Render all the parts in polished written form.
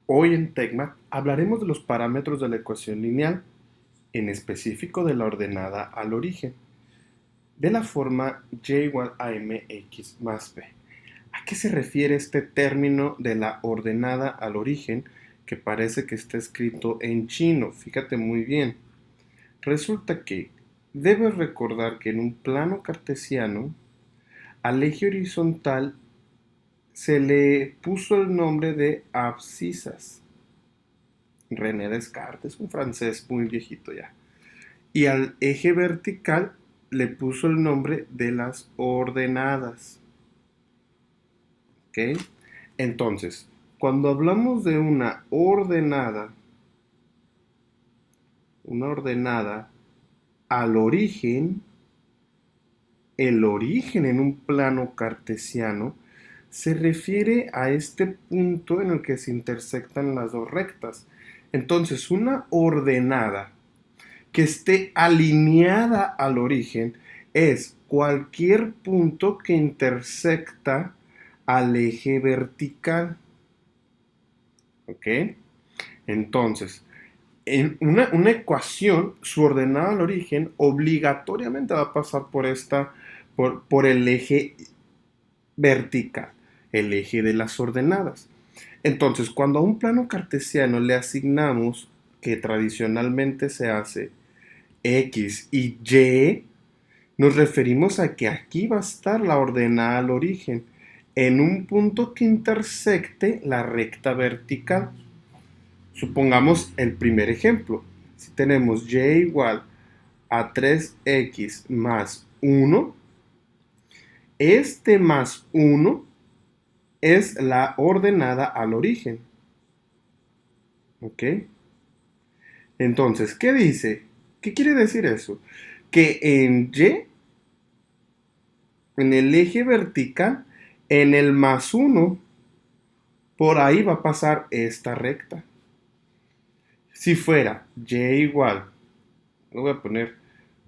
Hoy en Tecma hablaremos de los parámetros de la ecuación lineal, en específico de la ordenada al origen, de la forma y igual a mx más b. ¿A qué se refiere este término de la ordenada al origen que parece que está escrito en chino? Fíjate muy bien. Resulta que debes recordar que en un plano cartesiano, al eje horizontal se le puso el nombre de abscisas. René Descartes, un francés muy viejito ya. Y al eje vertical le puso el nombre de las ordenadas. ¿Ok? Entonces, cuando hablamos de una ordenada al origen, el origen en un plano cartesiano se refiere a este punto en el que se intersectan las dos rectas. Entonces, una ordenada que esté alineada al origen es cualquier punto que intersecta al eje vertical. ¿Ok? Entonces, en una ecuación, su ordenada al origen obligatoriamente va a pasar por el eje vertical, el eje de las ordenadas. Entonces, cuando a un plano cartesiano le asignamos, que tradicionalmente se hace, X y Y, nos referimos a que aquí va a estar la ordenada al origen, en un punto que intersecte la recta vertical. Supongamos el primer ejemplo. Si tenemos y igual a 3x más 1, este más 1 es la ordenada al origen. ¿Ok? Entonces, ¿qué dice? ¿Qué quiere decir eso? Que en Y, en el eje vertical, en el más 1, por ahí va a pasar esta recta. Si fuera Y igual, lo voy a poner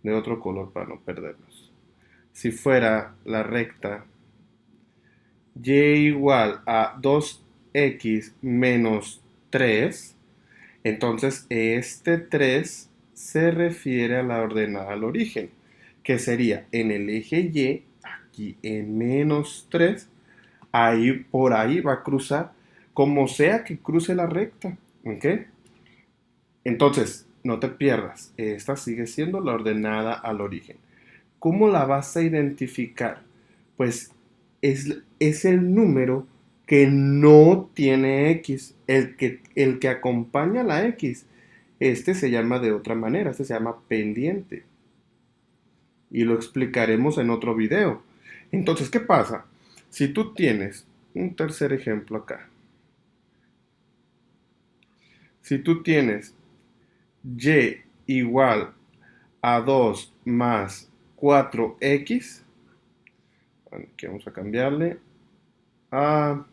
de otro color para no perdernos. Si fuera la recta Y igual a 2x menos 3, entonces este 3 se refiere a la ordenada al origen, que sería en el eje Y, aquí en menos 3, ahí por ahí va a cruzar, como sea que cruce la recta. ¿Ok? Entonces, no te pierdas, esta sigue siendo la ordenada al origen. ¿Cómo la vas a identificar? Pues es el número que no tiene X, el que acompaña a la X. Este se llama de otra manera, este se llama pendiente. Y lo explicaremos en otro video. Entonces, ¿qué pasa? Si tú tienes un tercer ejemplo acá, si tú tienes Y igual a 2 más 4x, aquí vamos a cambiarle a,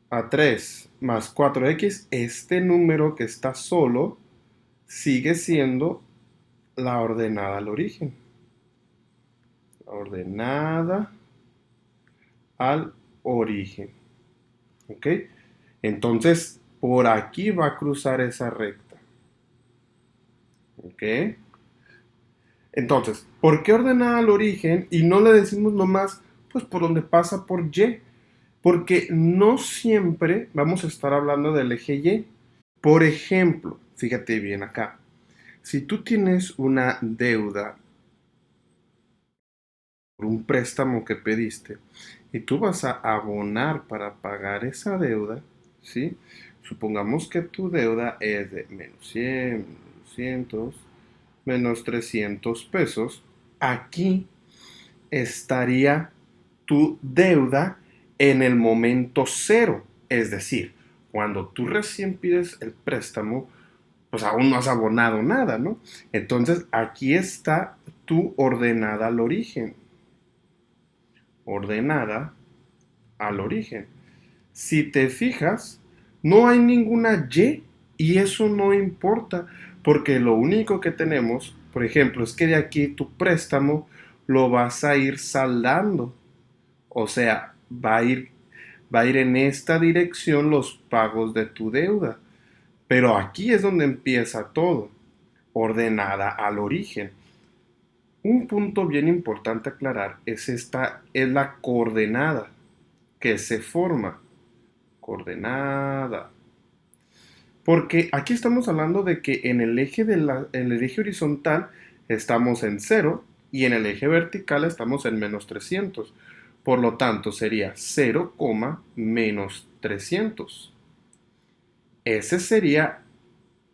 a 3 más 4x, este número que está solo sigue siendo la ordenada al origen. La ordenada al origen. ¿Ok? Entonces, por aquí va a cruzar esa recta. ¿Ok? Entonces, ¿por qué ordenada al origen y no le decimos nomás, pues por donde pasa por Y? Porque no siempre vamos a estar hablando del eje Y. Por ejemplo, fíjate bien acá, si tú tienes una deuda por un préstamo que pediste y tú vas a abonar para pagar esa deuda, ¿sí? Supongamos que tu deuda es de menos 100, menos 200, menos 300 pesos. Aquí estaría tu deuda en el momento cero. Es decir, cuando tú recién pides el préstamo, pues aún no has abonado nada, ¿no? Entonces aquí está tu ordenada al origen. Ordenada al origen. Si te fijas, no hay ninguna y eso no importa, porque lo único que tenemos, por ejemplo, es que de aquí tu préstamo lo vas a ir saldando. O sea, va a ir en esta dirección los pagos de tu deuda. Pero aquí es donde empieza todo, ordenada al origen. Un punto bien importante aclarar es la coordenada que se forma. Coordenada. Porque aquí estamos hablando de que en en el eje horizontal estamos en cero y en el eje vertical estamos en menos 300. Por lo tanto, sería 0, menos 300. Esa sería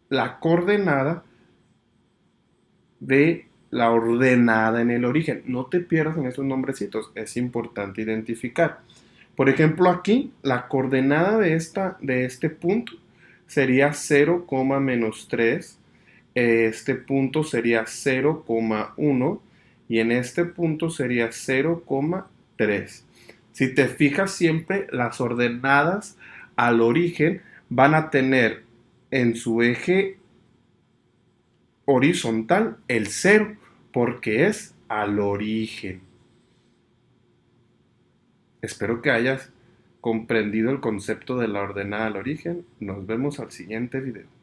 la coordenada de la ordenada en el origen. No te pierdas en estos nombrecitos, es importante identificar. Por ejemplo, aquí la coordenada de este punto sería 0, menos 3. Este punto sería 0,1 y en este punto sería 0,3. Si te fijas, siempre las ordenadas al origen van a tener en su eje horizontal el cero, porque es al origen. Espero que hayas comprendido el concepto de la ordenada al origen. Nos vemos al siguiente video.